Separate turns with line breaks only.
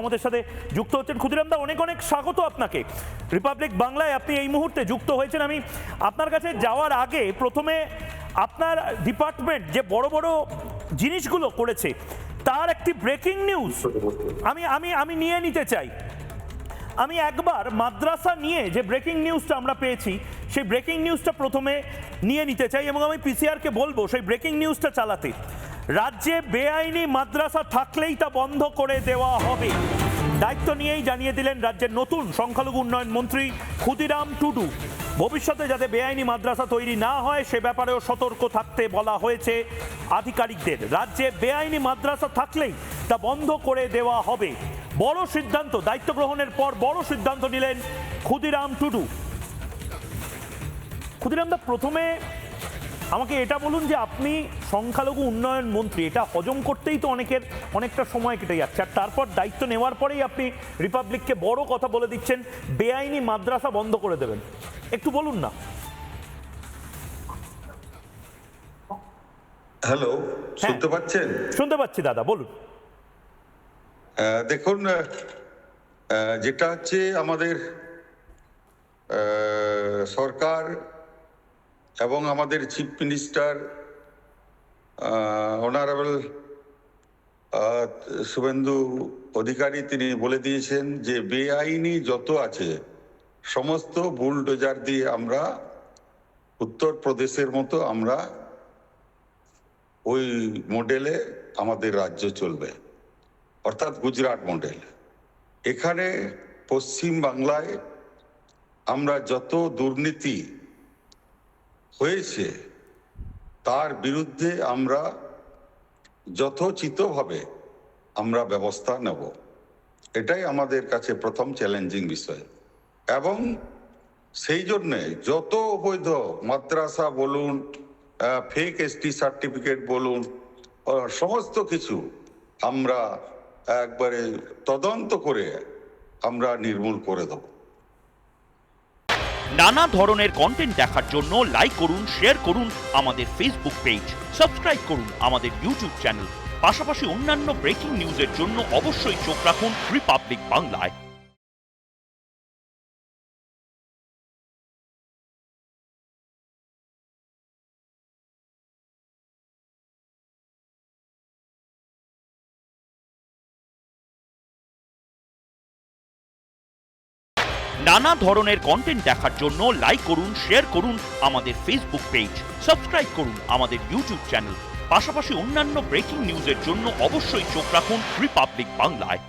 আমাদের সাথে যুক্ত হচ্ছেন। ক্ষুদিরাম দা, অনেক অনেক স্বাগত আপনাকে রিপাবলিক বাংলায়। আপনি এই মুহূর্তে যুক্ত হয়েছেন। আমি আপনার কাছে যাওয়ার আগে প্রথমে আপনার ডিপার্টমেন্ট যে বড় বড় জিনিসগুলো করেছে তার একটি ব্রেকিং নিউজ আমি নিয়ে নিতে চাই। আমি একবার মাদ্রাসা নিয়ে যে ব্রেকিং নিউজটা আমরা পেয়েছি সেই ব্রেকিং নিউজটা প্রথমে নিয়ে নিতে চাই এবং আমি পিসিআরকে বলবো সেই ব্রেকিং নিউজটা চালাতে। রাজ্যে বেআইনি মাদ্রাসা থাকলেই তা বন্ধ করে দেওয়া হবে, দায়িত্ব নিয়েই জানিয়ে দিলেন রাজ্যের নতুন সংখ্যালঘু উন্নয়ন মন্ত্রী ক্ষুদিরাম টুডু। ভবিষ্যতে যাতে বেআইনি মাদ্রাসা তৈরি না হয় সে ব্যাপারেও সতর্ক থাকতে বলা হয়েছে আধিকারিকদের। রাজ্যে বেআইনি মাদ্রাসা থাকলেই তা বন্ধ করে দেওয়া হবে, বড় সিদ্ধান্ত। দায়িত্ব গ্রহণের পর বড় সিদ্ধান্ত নিলেন ক্ষুদিরাম টুডু। ক্ষুদিরাম দা, প্রথমে আমাকে এটা বলুন যে আপনি সংখ্যালঘু উন্নয়ন মন্ত্রী, এটা হজম করতেই তো অনেকটা সময় কেটে যাচ্ছে, আর তারপর দায়িত্ব নেওয়ার পরেই আপনি রিপাবলিককে বড় কথা বলে দিচ্ছেন বেআইনি মাদ্রাসা বন্ধ করে দেবেন। একটু বলুন না।
হ্যালো, শুনতে পাচ্ছেন?
শুনতে পাচ্ছি দাদা, বলুন।
দেখুন, যেটা হচ্ছে আমাদের সরকার এবং আমাদের chief minister honourable Suvendu Adhikari তিনি বলে দিয়েছেন যে বেআইনি যত আছে সমস্ত বুলডোজার দিয়ে আমরা উত্তরপ্রদেশের মতো আমরা ওই মডেলে আমাদের রাজ্য চলবে, অর্থাৎ গুজরাট মডেল। এখানে পশ্চিম বাংলায় আমরা যত দুর্নীতি হয়েছে তার বিরুদ্ধে আমরা যথোচিতভাবে আমরা ব্যবস্থা নেব, এটাই আমাদের কাছে প্রথম চ্যালেঞ্জিং বিষয়। এবং সেই জন্যে যত অবৈধ মাদ্রাসা বলুন, ফেক এসটি সার্টিফিকেট বলুন, সমস্ত কিছু আমরা একবারে তদন্ত করে আমরা নির্মূল করে দেব।
নানা ধরনের কন্টেন্ট দেখার জন্য লাইক করুন, শেয়ার করুন আমাদের ফেসবুক পেজ, সাবস্ক্রাইব করুন আমাদের ইউটিউব চ্যানেল। পাশাপাশি অন্যান্য ব্রেকিং নিউজের জন্য অবশ্যই চোখ রাখুন রিপাবলিক বাংলায়। নানা ধরনের কন্টেন্ট দেখার জন্য লাইক করুন, শেয়ার করুন আমাদের ফেসবুক পেজ, সাবস্ক্রাইব করুন আমাদের ইউটিউব চ্যানেল। পাশাপাশি অন্যান্য ব্রেকিং নিউজের জন্য অবশ্যই চোখ রাখুন রিপাবলিক বাংলায়।